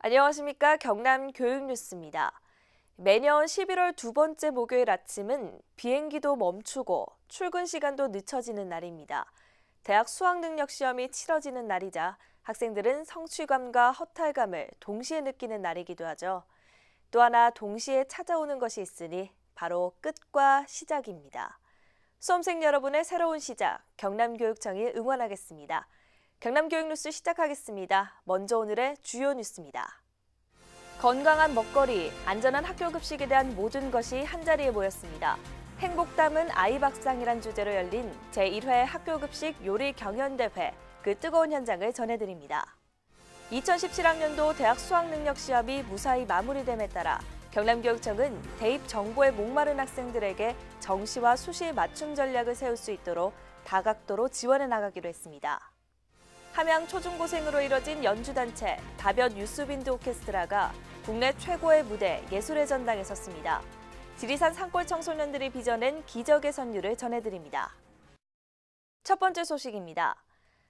안녕하십니까. 경남 교육뉴스입니다. 매년 11월 두 번째 목요일 아침은 비행기도 멈추고 출근 시간도 늦춰지는 날입니다. 대학 수학능력시험이 치러지는 날이자 학생들은 성취감과 허탈감을 동시에 느끼는 날이기도 하죠. 또 하나 동시에 찾아오는 것이 있으니 바로 끝과 시작입니다. 수험생 여러분의 새로운 시작, 경남교육청이 응원하겠습니다. 경남교육뉴스 시작하겠습니다. 먼저 오늘의 주요 뉴스입니다. 건강한 먹거리, 안전한 학교 급식에 대한 모든 것이 한자리에 모였습니다. 행복 담은 아이 밥상이란 주제로 열린 제1회 학교급식 요리 경연대회, 그 뜨거운 현장을 전해드립니다. 2017학년도 대학 수학능력시험이 무사히 마무리됨에 따라 경남교육청은 대입 정보에 목마른 학생들에게 정시와 수시 맞춤 전략을 세울 수 있도록 다각도로 지원해 나가기로 했습니다. 함양 초중고생으로 이뤄진 연주단체 다볕 유스빈드 오케스트라가 국내 최고의 무대 예술의 전당에 섰습니다. 지리산 산골 청소년들이 빚어낸 기적의 선율을 전해드립니다. 첫 번째 소식입니다.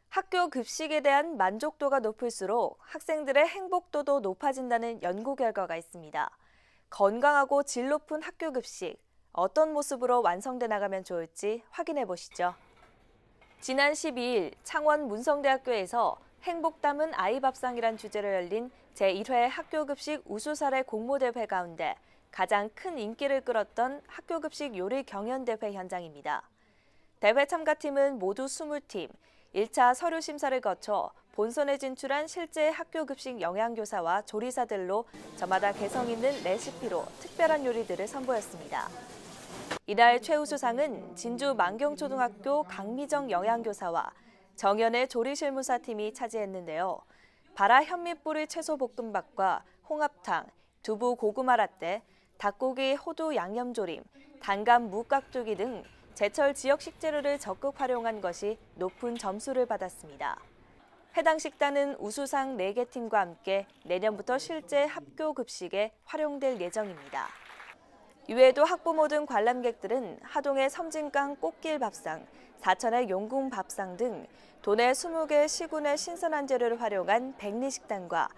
학교 급식에 대한 만족도가 높을수록 학생들의 행복도도 높아진다는 연구 결과가 있습니다. 건강하고 질 높은 학교 급식, 어떤 모습으로 완성돼 나가면 좋을지 확인해 보시죠. 지난 12일 창원 문성대학교에서 행복 담은 아이 밥상이란 주제로 열린 제1회 학교급식 우수사례 공모대회 가운데 가장 큰 인기를 끌었던 학교급식 요리 경연대회 현장입니다. 대회 참가팀은 모두 20팀, 1차 서류 심사를 거쳐 본선에 진출한 실제 학교급식 영양교사와 조리사들로 저마다 개성 있는 레시피로 특별한 요리들을 선보였습니다. 이날 최우수상은 진주 만경초등학교 강미정 영양교사와 정연의 조리실무사팀이 차지했는데요. 바라 현미뿌리 채소볶음밥과 홍합탕, 두부 고구마 라떼, 닭고기 호두 양념조림, 단감 무깍두기 등 제철 지역 식재료를 적극 활용한 것이 높은 점수를 받았습니다. 해당 식단은 우수상 4개 팀과 함께 내년부터 실제 학교 급식에 활용될 예정입니다. 이외에도 학부모 등 관람객들은 하동의 섬진강 꽃길 밥상, 사천의 용궁 밥상 등 도내 20개 시군의 신선한 재료를 활용한 백리식단과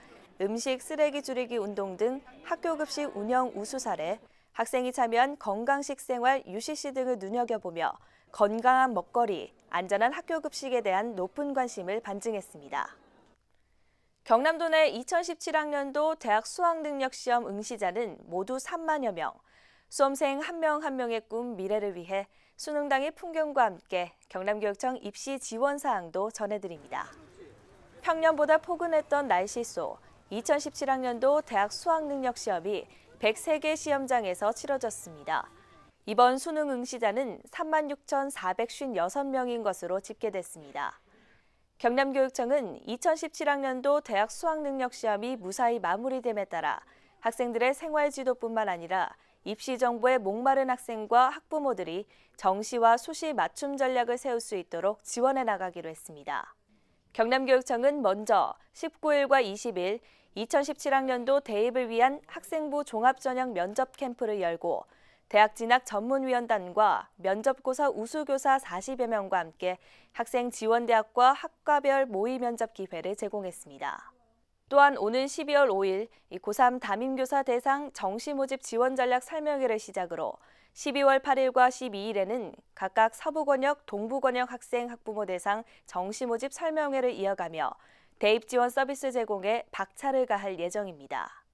음식 쓰레기 줄이기 운동 등 학교급식 운영 우수 사례, 학생이 참여한 건강식 생활 UCC 등을 눈여겨보며 건강한 먹거리, 안전한 학교급식에 대한 높은 관심을 반증했습니다. 경남도 내 2017학년도 대학 수학능력시험 응시자는 모두 3만여 명. 수험생 한 명 한 명의 꿈 미래를 위해 수능당의 풍경과 함께 경남교육청 입시 지원 사항도 전해드립니다. 평년보다 포근했던 날씨 속 2017학년도 대학 수학능력시험이 103개 시험장에서 치러졌습니다. 이번 수능 응시자는 36,456명인 것으로 집계됐습니다. 경남교육청은 2017학년도 대학 수학능력시험이 무사히 마무리됨에 따라 학생들의 생활지도뿐만 아니라 입시 정보에 목마른 학생과 학부모들이 정시와 수시 맞춤 전략을 세울 수 있도록 지원해 나가기로 했습니다. 경남교육청은 먼저 19일과 20일 2017학년도 대입을 위한 학생부 종합전형 면접 캠프를 열고 대학 진학 전문위원단과 면접고사 우수교사 40여 명과 함께 학생 지원대학과 학과별 모의 면접 기회를 제공했습니다. 또한 오는 12월 5일 고3 담임교사 대상 정시 모집 지원 전략 설명회를 시작으로 12월 8일과 12일에는 각각 서부권역, 동부권역 학생 학부모 대상 정시 모집 설명회를 이어가며 대입 지원 서비스 제공에 박차를 가할 예정입니다.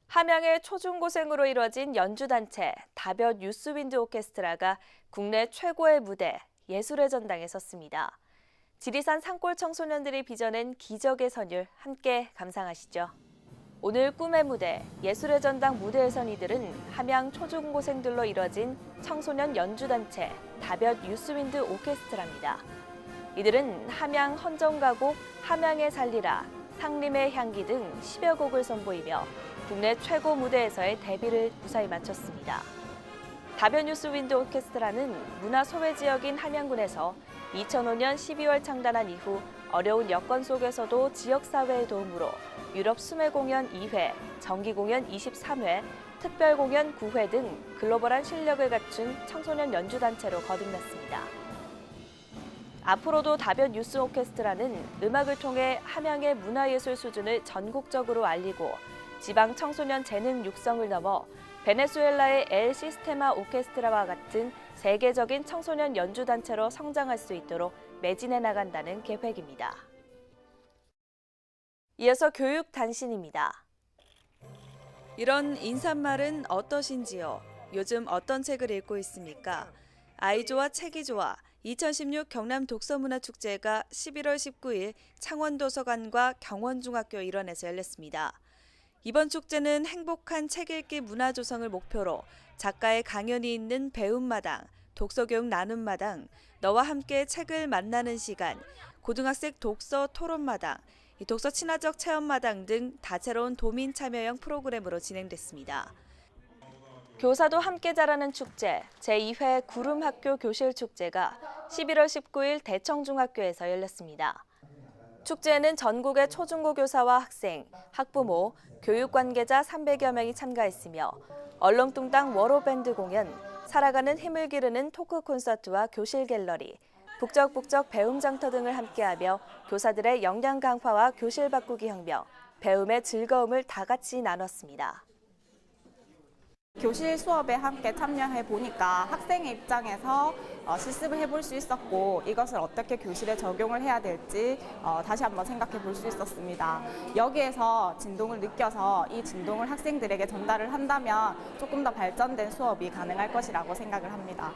함양의 초중고생으로 이뤄진 연주단체 다볕 유스윈드 오케스트라가 국내 최고의 무대 예술의 전당에 섰습니다. 지리산 산골 청소년들이 빚어낸 기적의 선율 함께 감상하시죠. 오늘 꿈의 무대, 예술의 전당 무대에선 이들은 함양 초중고생들로 이뤄진 청소년 연주단체 다볕 유스윈드 오케스트라입니다. 이들은 함양 헌정가곡, 함양의 살리라, 상림의 향기 등 10여 곡을 선보이며 국내 최고 무대에서의 데뷔를 무사히 마쳤습니다. 다볕 유스윈드 오케스트라는 문화 소외 지역인 함양군에서 2005년 12월 창단한 이후 어려운 여건 속에서도 지역사회의 도움으로 유럽 수매 공연 2회, 정기 공연 23회, 특별 공연 9회 등 글로벌한 실력을 갖춘 청소년 연주단체로 거듭났습니다. 앞으로도 다변 유스 오케스트라는 음악을 통해 함양의 문화예술 수준을 전국적으로 알리고 지방 청소년 재능 육성을 넘어 베네수엘라의 엘 시스테마 오케스트라와 같은 세계적인 청소년 연주단체로 성장할 수 있도록 매진해 나간다는 계획입니다. 이어서 교육 단신입니다. 이런 인사말은 어떠신지요? 요즘 어떤 책을 읽고 있습니까? 아이 좋아 책이 좋아 2016 경남 독서문화축제가 11월 19일 창원도서관과 경원중학교 일원에서 열렸습니다. 이번 축제는 행복한 책 읽기 문화 조성을 목표로 작가의 강연이 있는 배움마당, 독서교육 나눔마당, 너와 함께 책을 만나는 시간, 고등학생 독서 토론마당, 독서 친화적 체험마당 등 다채로운 도민 참여형 프로그램으로 진행됐습니다. 교사도 함께 자라는 축제 제2회 구름학교 교실축제가 11월 19일 대청중학교에서 열렸습니다. 축제에는 전국의 초중고 교사와 학생, 학부모, 교육관계자 300여 명이 참가했으며 얼렁뚱땅 워로밴드 공연, 살아가는 힘을 기르는 토크 콘서트와 교실 갤러리, 북적북적 배움장터 등을 함께하며 교사들의 역량 강화와 교실 바꾸기 혁명, 배움의 즐거움을 다 같이 나눴습니다. 교실 수업에 함께 참여해 보니까 학생의 입장에서 실습을 해볼 수 있었고 이것을 어떻게 교실에 적용을 해야 될지 다시 한번 생각해 볼 수 있었습니다. 여기에서 진동을 느껴서 이 진동을 학생들에게 전달을 한다면 조금 더 발전된 수업이 가능할 것이라고 생각을 합니다.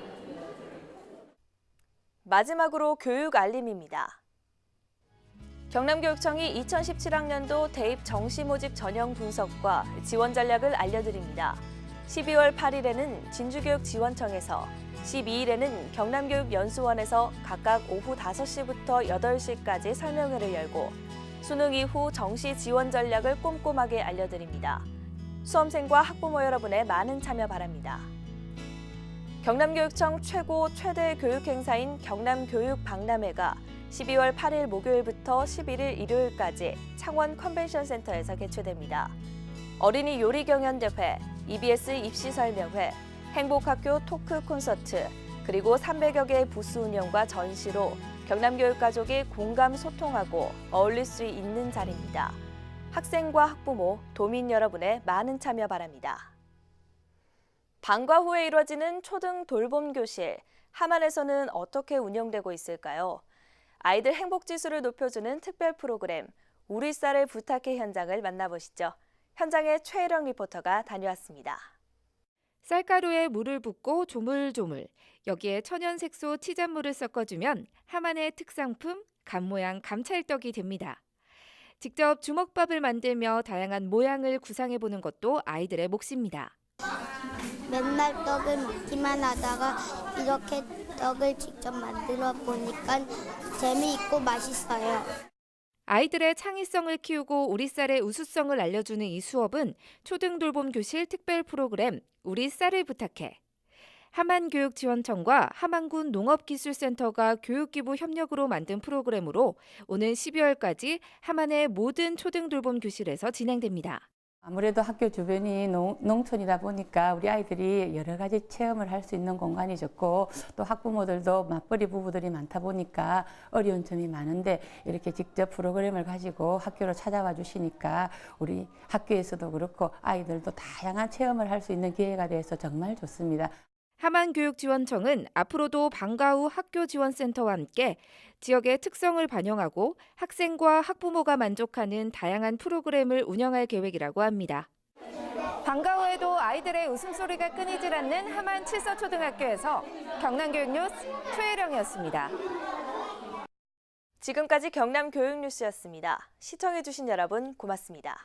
마지막으로 교육 알림입니다. 경남교육청이 2017학년도 대입 정시 모집 전형 분석과 지원 전략을 알려드립니다. 12월 8일에는 진주교육지원청에서, 12일에는 경남교육연수원에서 각각 오후 5시부터 8시까지 설명회를 열고 수능 이후 정시 지원 전략을 꼼꼼하게 알려드립니다. 수험생과 학부모 여러분의 많은 참여 바랍니다. 경남교육청 최대 교육 행사인 경남교육박람회가 12월 8일 목요일부터 11일 일요일까지 창원 컨벤션센터에서 개최됩니다. 어린이 요리 경연대회, EBS 입시 설명회, 행복학교 토크 콘서트, 그리고 300여 개의 부스 운영과 전시로 경남교육 가족이 공감 소통하고 어울릴 수 있는 자리입니다. 학생과 학부모, 도민 여러분의 많은 참여 바랍니다. 방과 후에 이뤄지는 초등 돌봄 교실, 함안에서는 어떻게 운영되고 있을까요? 아이들 행복 지수를 높여주는 특별 프로그램 우리 쌀을 부탁해 현장을 만나보시죠. 현장에 최혜령 리포터가 다녀왔습니다. 쌀가루에 물을 붓고 조물조물, 여기에 천연 색소 치잔물을 섞어주면 함안의 특상품 감모양 감찰떡이 됩니다. 직접 주먹밥을 만들며 다양한 모양을 구상해보는 것도 아이들의 몫입니다. 맨날 떡을 먹기만 하다가 이렇게 떡을 직접 만들어 보니까 재미있고 맛있어요. 아이들의 창의성을 키우고 우리 쌀의 우수성을 알려주는 이 수업은 초등돌봄 교실 특별 프로그램 우리 쌀을 부탁해. 함안교육지원청과 함안군 농업기술센터가 교육기부 협력으로 만든 프로그램으로 오는 12월까지 함안의 모든 초등돌봄 교실에서 진행됩니다. 아무래도 학교 주변이 농촌이다 보니까 우리 아이들이 여러 가지 체험을 할 수 있는 공간이 좋고 또 학부모들도 맞벌이 부부들이 많다 보니까 어려운 점이 많은데 이렇게 직접 프로그램을 가지고 학교로 찾아와 주시니까 우리 학교에서도 그렇고 아이들도 다양한 체험을 할 수 있는 기회가 돼서 정말 좋습니다. 함안교육지원청은 앞으로도 방과 후 학교지원센터와 함께 지역의 특성을 반영하고 학생과 학부모가 만족하는 다양한 프로그램을 운영할 계획이라고 합니다. 방과 후에도 아이들의 웃음소리가 끊이질 않는 함안 칠서초등학교에서 경남교육뉴스 최혜령이었습니다. 지금까지 경남교육뉴스였습니다. 시청해주신 여러분 고맙습니다.